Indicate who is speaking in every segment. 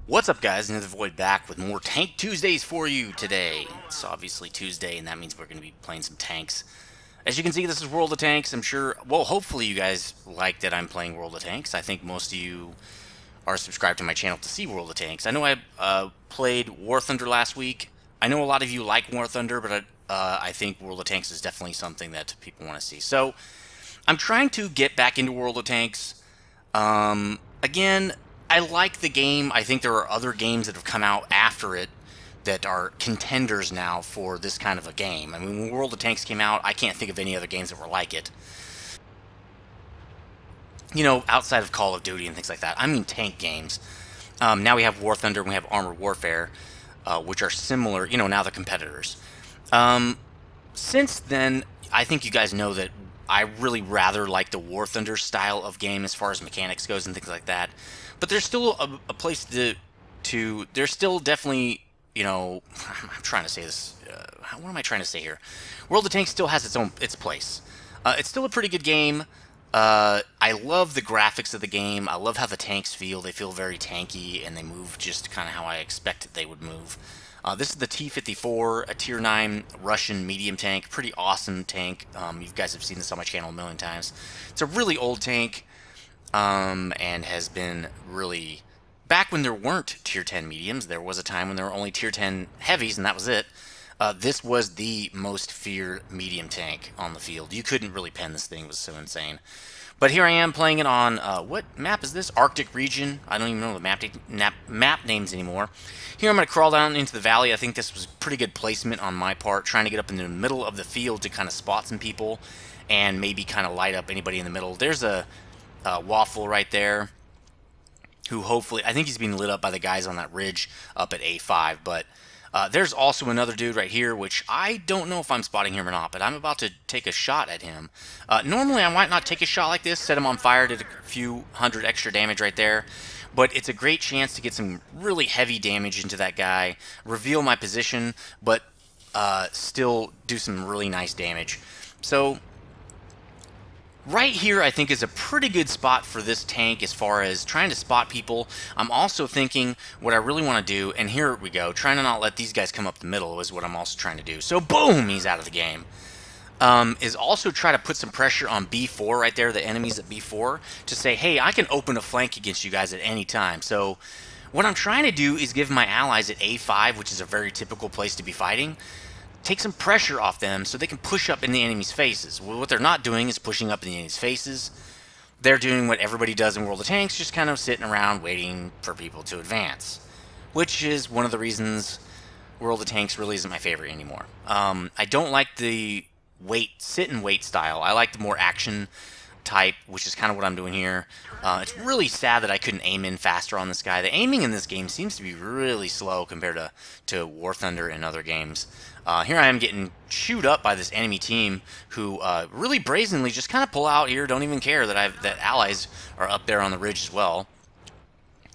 Speaker 1: What's up, guys? Nethervvoid back with more Tank Tuesdays for you today. It's obviously Tuesday, and that means we're going to be playing some tanks. As you can see, this is World of Tanks. I'm sure, well, hopefully you guys like that I'm playing World of Tanks. I think most of you are subscribed to my channel to see World of Tanks. I know I played War Thunder last week. I know a lot of you like War Thunder, but I think World of Tanks is definitely something that people want to see. So, I'm trying to get back into World of Tanks. Again, I like the game. I think there are other games that have come out after it that are contenders now for this kind of a game. I mean, when World of Tanks came out, I can't think of any other games that were like it. You know, outside of Call of Duty and things like that. I mean tank games. Now we have War Thunder and we have Armored Warfare, which are similar, you know, now the competitors. Since then, I think you guys know that I really rather like the War Thunder style of game as far as mechanics goes and things like that. But there's still a place there's still definitely, you know, I'm trying to say this, what am I trying to say here? World of Tanks still has its place. It's still a pretty good game. I love the graphics of the game. I love how the tanks feel. They feel very tanky, and they move just kind of how I expected they would move. This is the T-54, a Tier 9 Russian medium tank. Pretty awesome tank. You guys have seen this on my channel a million times. It's a really old tank, and has been really... Back when there weren't Tier 10 mediums, there was a time when there were only Tier 10 heavies, and that was it. This was the most feared medium tank on the field. You couldn't really pen this thing. It was so insane. But here I am playing it on, what map is this? Arctic region. I don't even know the map names anymore. Here I'm going to crawl down into the valley. I think this was pretty good placement on my part, trying to get up in the middle of the field to kind of spot some people and maybe kind of light up anybody in the middle. There's a Waffle right there who hopefully, I think he's being lit up by the guys on that ridge up at A5, but there's also another dude right here, which I don't know if I'm spotting him or not, but I'm about to take a shot at him. Normally, I might not take a shot like this, set him on fire, did a few hundred extra damage right there, but it's a great chance to get some really heavy damage into that guy, reveal my position, but still do some really nice damage. So, right here, I think, is a pretty good spot for this tank as far as trying to spot people. I'm also thinking what I really want to do, and here we go, trying to not let these guys come up the middle is what I'm also trying to do. So, boom, he's out of the game. Is also try to put some pressure on B4 right there, the enemies at B4, to say, hey, I can open a flank against you guys at any time. So, what I'm trying to do is give my allies at A5, which is a very typical place to be fighting, take some pressure off them so they can push up in the enemy's faces. Well, what they're not doing is pushing up in the enemy's faces. They're doing what everybody does in World of Tanks, just kind of sitting around waiting for people to advance, which is one of the reasons World of Tanks really isn't my favorite anymore. I don't like the sit and wait style. I like the more action type, which is kind of what I'm doing here. It's really sad that I couldn't aim in faster on this guy. The aiming in this game seems to be really slow compared to War Thunder and other games. Here I am getting chewed up by this enemy team who really brazenly just kind of pull out here, don't even care that allies are up there on the ridge as well.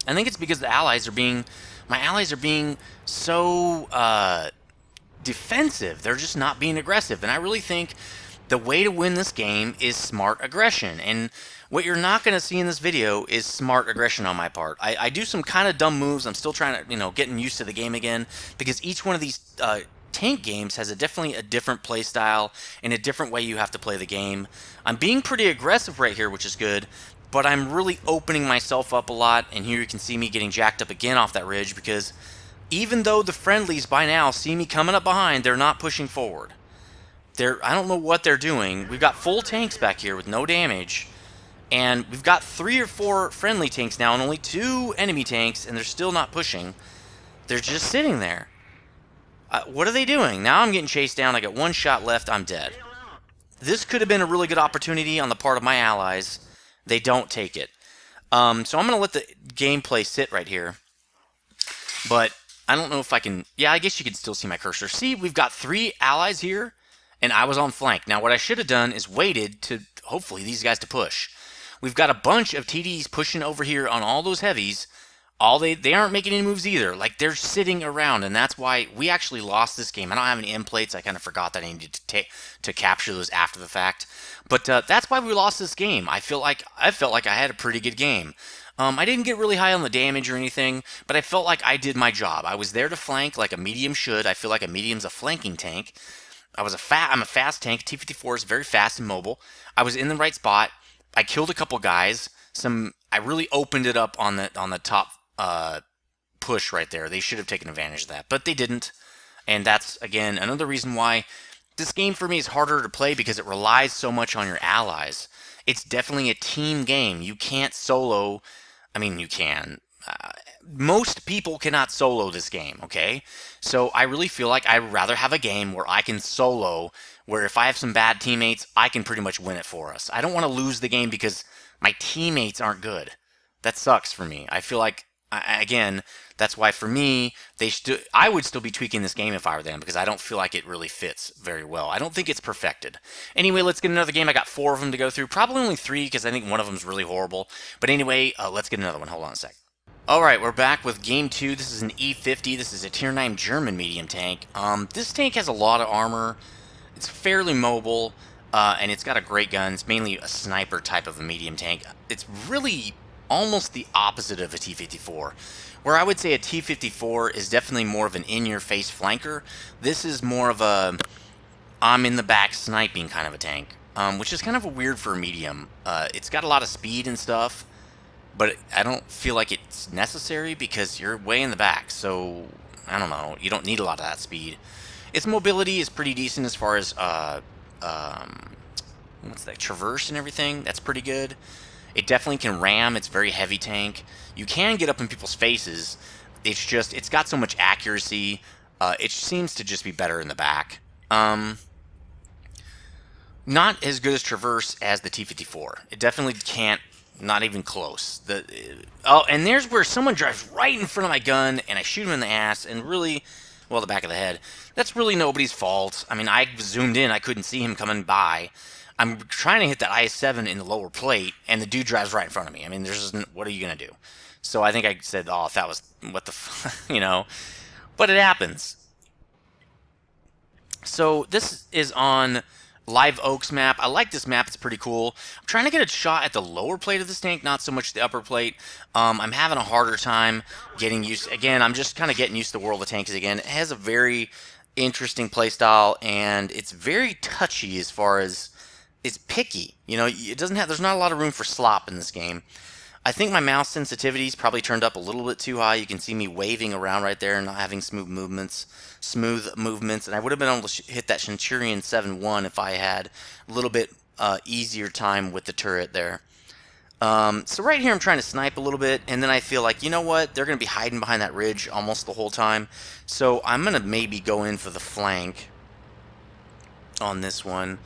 Speaker 1: I think it's because my allies are being so defensive. They're just not being aggressive, and I really think the way to win this game is smart aggression, and what you're not going to see in this video is smart aggression on my part. I do some kind of dumb moves. I'm still trying to, you know, getting used to the game again, because each one of these tank games has definitely a different play style and a different way you have to play the game. I'm being pretty aggressive right here, which is good, but I'm really opening myself up a lot, and here you can see me getting jacked up again off that ridge, because even though the friendlies by now see me coming up behind, they're not pushing forward. I don't know what they're doing. We've got full tanks back here with no damage, and we've got 3 or 4 friendly tanks now and only 2 enemy tanks, and they're still not pushing. They're just sitting there. What are they doing? Now I'm getting chased down. I got 1 shot left. I'm dead. This could have been a really good opportunity on the part of my allies. They don't take it. So I'm going to let the gameplay sit right here. But I don't know if I can... Yeah, I guess you can still see my cursor. See, we've got 3 allies here, and I was on flank. Now, what I should have done is waited to, hopefully, these guys to push. We've got a bunch of TDs pushing over here on all those heavies. They aren't making any moves either. Like, they're sitting around, and that's why we actually lost this game. I don't have any end plates. I kind of forgot that I needed to capture those after the fact. But that's why we lost this game. I felt like I had a pretty good game. I didn't get really high on the damage or anything, but I felt like I did my job. I was there to flank like a medium should. I feel like a medium's a flanking tank. I'm a fast tank. T-54 is very fast and mobile. I was in the right spot. I killed a couple guys. I really opened it up on the top push right there. They should have taken advantage of that, but they didn't. And that's, again, another reason why this game for me is harder to play, because it relies so much on your allies. It's definitely a team game. You can't solo. I mean, you can. Most people cannot solo this game, okay? So I really feel like I'd rather have a game where I can solo, where if I have some bad teammates, I can pretty much win it for us. I don't want to lose the game because my teammates aren't good. That sucks for me. I feel like, again, that's why for me, I would still be tweaking this game if I were them, because I don't feel like it really fits very well. I don't think it's perfected. Anyway, let's get another game. I got 4 of them to go through. Probably only 3, because I think one of them is really horrible. But anyway, let's get another one. Hold on a sec. Alright, we're back with game 2. This is an E50. This is a tier 9 German medium tank. This tank has a lot of armor. It's fairly mobile, and it's got a great gun. It's mainly a sniper type of a medium tank. It's really almost the opposite of a T-54. Where I would say a T-54 is definitely more of an in-your-face flanker. This is more of a I'm-in-the-back sniping kind of a tank, which is kind of weird for a medium. It's got a lot of speed and stuff, but I don't feel like it's necessary because you're way in the back, so I don't know. You don't need a lot of that speed. Its mobility is pretty decent as far as what's that, traverse and everything. That's pretty good. It definitely can ram. It's a very heavy tank. You can get up in people's faces. It's just, it's got so much accuracy. It seems to just be better in the back. Not as good as traverse as the T-54. It definitely can't. Not even close. Oh, and there's where someone drives right in front of my gun, and I shoot him in the ass, and really, well, the back of the head. That's really nobody's fault. I mean, I zoomed in. I couldn't see him coming by. I'm trying to hit that IS-7 in the lower plate, and the dude drives right in front of me. I mean, there's just, what are you going to do? So I think I said, oh, if that was, what the you know. But it happens. So this is on Live Oaks map. I like this map. It's pretty cool. I'm trying to get a shot at the lower plate of this tank, not so much the upper plate. I'm having a harder time getting used. Again, I'm just kind of getting used to the World of Tanks again. It has a very interesting playstyle, and it's very touchy as far as it's picky. You know, it doesn't have. There's not a lot of room for slop in this game. I think my mouse sensitivity is probably turned up a little bit too high. You can see me waving around right there and not having smooth movements. And I would have been able to hit that Centurion 7-1 if I had a little bit easier time with the turret there. So right here I'm trying to snipe a little bit, and then I feel like, you know what, they're going to be hiding behind that ridge almost the whole time. So I'm going to maybe go in for the flank on this one.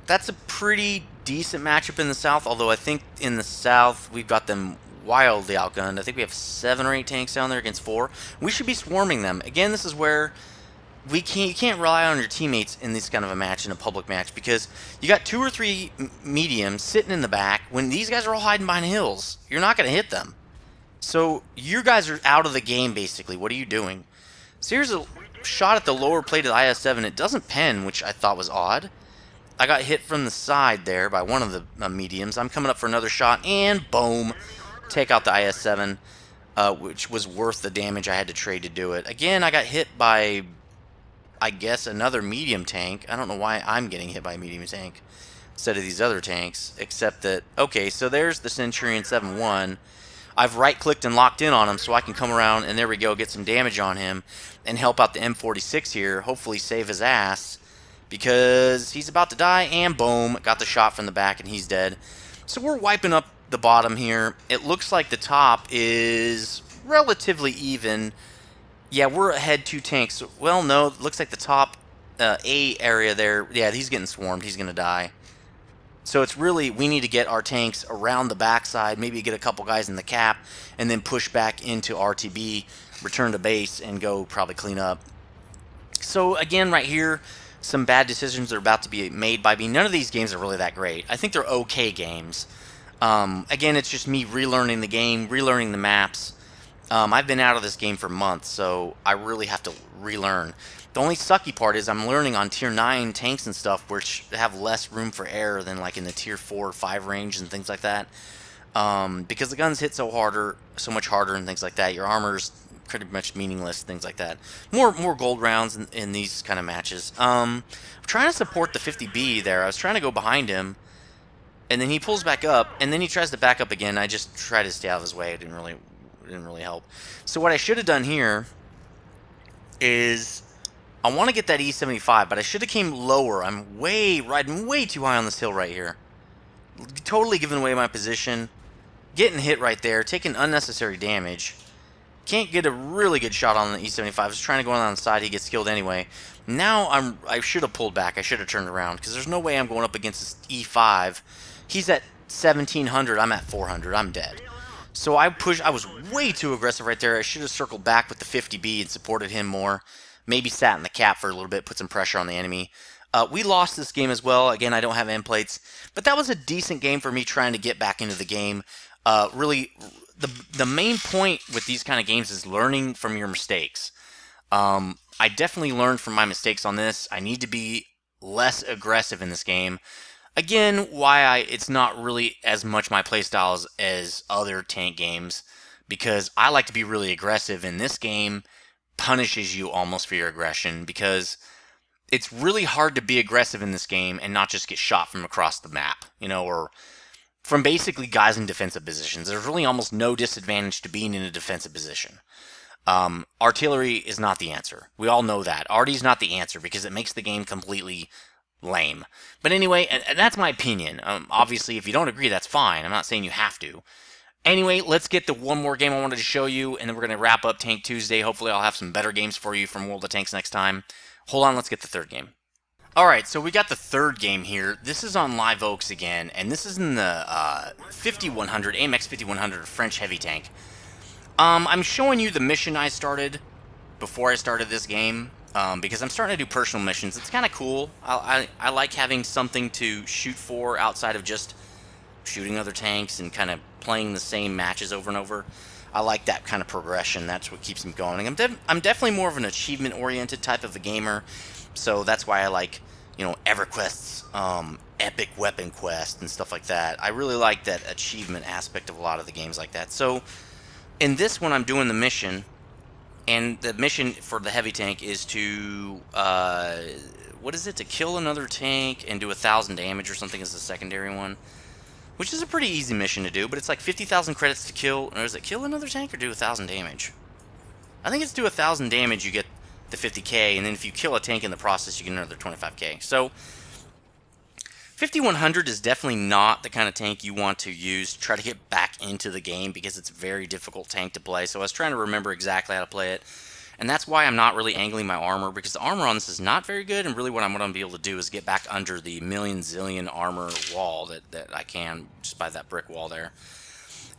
Speaker 1: That's a pretty decent matchup in the south, although I think in the south we've got them wildly outgunned. I think we have 7 or 8 tanks down there against 4. We should be swarming them. Again, this is where you can't rely on your teammates in this kind of a match, in a public match, because you got 2 or 3 mediums sitting in the back. When these guys are all hiding behind hills, you're not going to hit them. So you guys are out of the game, basically. What are you doing? So here's a shot at the lower plate of the IS-7. It doesn't pen, which I thought was odd. I got hit from the side there by one of the mediums. I'm coming up for another shot, and boom. Take out the IS-7, which was worth the damage I had to trade to do it. Again, I got hit by, I guess, another medium tank. I don't know why I'm getting hit by a medium tank instead of these other tanks, except that, okay, so there's the Centurion 7-1. I've right-clicked and locked in on him so I can come around, and there we go, get some damage on him and help out the M46 here, hopefully save his ass, because he's about to die, and boom, got the shot from the back, and he's dead. So we're wiping up the bottom here. It looks like the top is relatively even. Yeah, we're ahead 2 tanks. Well, no, it looks like the top A area there, yeah, he's getting swarmed. He's going to die. So it's really, we need to get our tanks around the backside, maybe get a couple guys in the cap, and then push back into RTB, return to base, and go probably clean up. So again, right here, some bad decisions are about to be made by me. None of these games are really that great. I think they're okay games. Again, it's just me relearning the game, relearning the maps. I've been out of this game for months, so I really have to relearn. The only sucky part is I'm learning on tier 9 tanks and stuff, which have less room for error than like in the tier 4 or 5 range and things like that. because the guns hit so much harder and things like that. Your armor's pretty much meaningless, things like that. More gold rounds in these kind of matches. I'm trying to support the 50B there. I was trying to go behind him, and then he pulls back up, and then he tries to back up again. I just try to stay out of his way. It didn't really help. So what I should have done here is I want to get that E75, but I should have came lower. I'm riding way too high on this hill right here. Totally giving away my position. Getting hit right there, taking unnecessary damage. Can't get a really good shot on the E75. I was trying to go on the side, he gets killed anyway. Now I should have pulled back. I should have turned around, because there's no way I'm going up against this E5. He's at 1700, I'm at 400, I'm dead. So I was way too aggressive right there. I should have circled back with the 50B and supported him more. Maybe sat in the cap for a little bit, put some pressure on the enemy. We lost this game as well. Again, I don't have end plates, but that was a decent game for me trying to get back into the game. Really, the main point with these kind of games is learning from your mistakes. I definitely learned from my mistakes on this. I need to be less aggressive in this game. Again, it's not really as much my playstyle as other tank games, because I like to be really aggressive. In this game, punishes you almost for your aggression, because it's really hard to be aggressive in this game and not just get shot from across the map, you know, or from basically guys in defensive positions. There's really almost no disadvantage to being in a defensive position. Artillery is not the answer. We all know that. Arty's not the answer, because it makes the game completely lame. But anyway, and that's my opinion. Obviously, if you don't agree, that's fine. I'm not saying you have to. Anyway, let's get to one more game I wanted to show you, and then we're going to wrap up Tank Tuesday. Hopefully, I'll have some better games for you from World of Tanks next time. Hold on, let's get the third game. Alright, so we got the third game here. This is on Live Oaks again, and this is in the 5100, AMX 5100 French heavy tank. I'm showing you the mission I started before I started this game, because I'm starting to do personal missions. It's kind of cool. I like having something to shoot for outside of just shooting other tanks and kind of playing the same matches over and over. I like that kind of progression. That's what keeps me going. I'm definitely more of an achievement-oriented type of a gamer, so that's why I like, you know, EverQuest's Epic Weapon Quest and stuff like that. I really like that achievement aspect of a lot of the games like that. So in this one, I'm doing the mission, and the mission for the heavy tank is to what is it? To kill another tank and do 1,000 damage or something as the secondary one. Which is a pretty easy mission to do, but it's like 50,000 credits to kill. Or is it kill another tank or do 1,000 damage? I think it's do 1,000 damage, you get the 50k, and then if you kill a tank in the process, you get another 25k. So 5100 is definitely not the kind of tank you want to use to try to get back into the game, because it's a very difficult tank to play. So I was trying to remember exactly how to play it. And that's why I'm not really angling my armor, because the armor on this is not very good, and really what I'm going to be able to do is get back under the million zillion armor wall that I can, just by that brick wall there.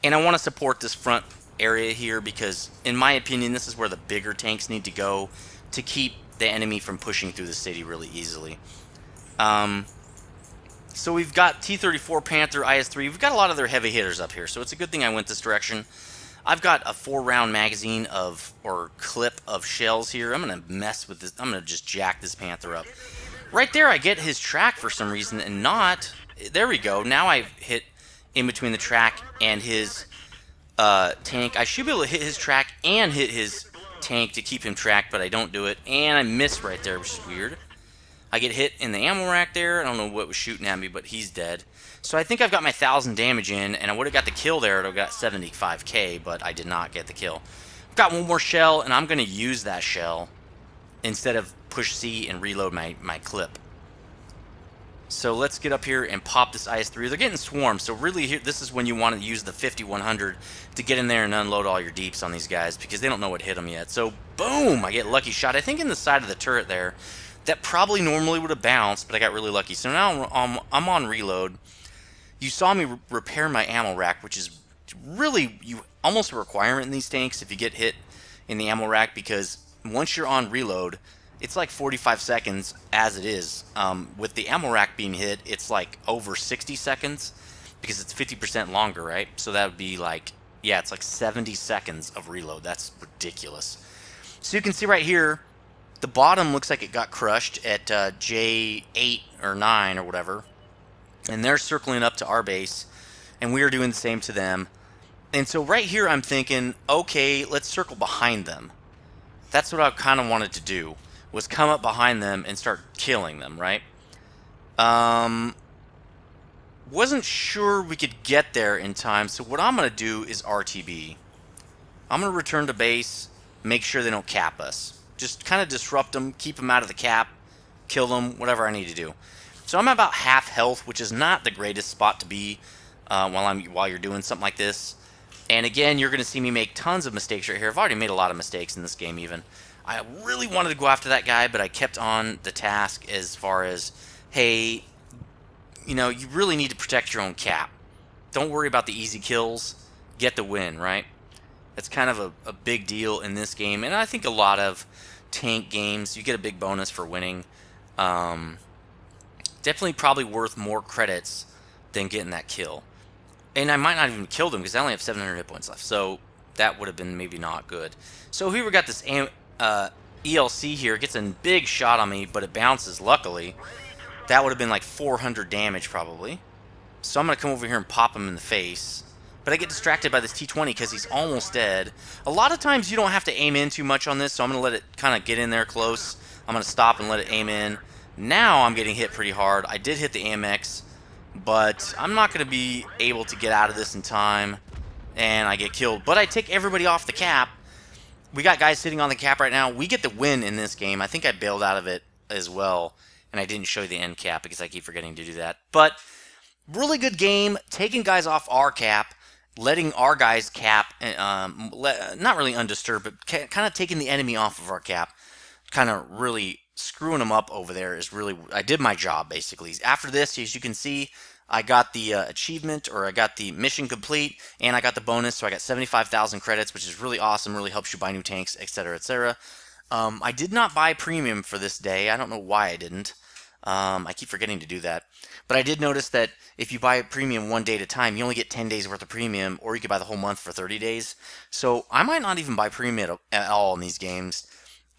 Speaker 1: And I want to support this front area here, because in my opinion, this is where the bigger tanks need to go to keep the enemy from pushing through the city really easily. So we've got T-34, Panther, IS-3. We've got a lot of their heavy hitters up here, so it's a good thing I went this direction. I've got a 4-round magazine or clip of shells here. I'm going to mess with this. I'm going to just jack this Panther up. Right there, I get his track for some reason, and not... There we go. Now I've hit in between the track and his tank. I should be able to hit his track and hit his tank to keep him tracked, but I don't do it. And I miss right there, which is weird. I get hit in the ammo rack there. I don't know what was shooting at me, but he's dead. So I think I've got my 1,000 damage in, and I would have got the kill there. I'd have got 75k, but I did not get the kill. I've got one more shell, and I'm going to use that shell instead of push C and reload my clip. So let's get up here and pop this IS-3. They're getting swarmed, so really here, this is when you want to use the 5100 to get in there and unload all your deeps on these guys, because they don't know what hit them yet. So boom, I get lucky shot. I think in the side of the turret there. That probably normally would have bounced, but I got really lucky. So now I'm on reload. You saw me repair my ammo rack, which is really almost a requirement in these tanks if you get hit in the ammo rack, because once you're on reload, it's like 45 seconds as it is. With the ammo rack being hit, it's like over 60 seconds because it's 50% longer, right? So that would be like, yeah, it's like 70 seconds of reload. That's ridiculous. So you can see right here, the bottom looks like it got crushed at J8 or 9 or whatever. And they're circling up to our base. and we were doing the same to them. And so right here I'm thinking, okay, let's circle behind them. That's what I kind of wanted to do, was come up behind them and start killing them, right? Wasn't sure we could get there in time, so what I'm going to do is RTB. I'm going to return to base, make sure they don't cap us. Just kind of disrupt them, keep them out of the cap, kill them, whatever I need to do. So I'm at about half health, which is not the greatest spot to be while you're doing something like this. And again, you're going to see me make tons of mistakes right here. I've already made a lot of mistakes in this game even. I really wanted to go after that guy, but I kept on the task as far as, hey, you know, you really need to protect your own cap. Don't worry about the easy kills. Get the win, right? That's kind of a big deal in this game. And I think a lot of tank games, you get a big bonus for winning. Definitely probably worth more credits than getting that kill. And I might not even kill them because I only have 700 hit points left. So that would have been maybe not good. So here we got this ELC here. It gets a big shot on me, but it bounces, luckily. That would have been like 400 damage probably. So I'm going to come over here and pop him in the face. But I get distracted by this T-20 because he's almost dead. A lot of times you don't have to aim in too much on this, so I'm going to let it kind of get in there close. I'm going to stop and let it aim in. Now I'm getting hit pretty hard. I did hit the AMX, but I'm not going to be able to get out of this in time. And I get killed. But I take everybody off the cap. We got guys sitting on the cap right now. We get the win in this game. I think I bailed out of it as well. And I didn't show you the end cap because I keep forgetting to do that. But really good game. Taking guys off our cap. Letting our guys cap. Not really undisturbed, but kind of taking the enemy off of our cap. Kind of really screwing them up over there is really... I did my job, basically. After this, as you can see, I got the achievement, or I got the mission complete, and I got the bonus, so I got 75,000 credits, which is really awesome, really helps you buy new tanks, etc., etc. I did not buy premium for this day. I don't know why I didn't. I keep forgetting to do that. But I did notice that if you buy premium 1 day at a time, you only get 10 days worth of premium, or you could buy the whole month for 30 days. So I might not even buy premium at all in these games.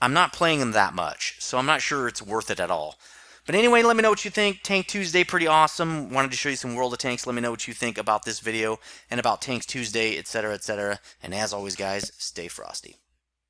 Speaker 1: I'm not playing them that much, so I'm not sure it's worth it at all. But anyway, let me know what you think. Tank Tuesday, pretty awesome. Wanted to show you some World of Tanks. Let me know what you think about this video and about Tanks Tuesday, etc., etc. And as always, guys, stay frosty.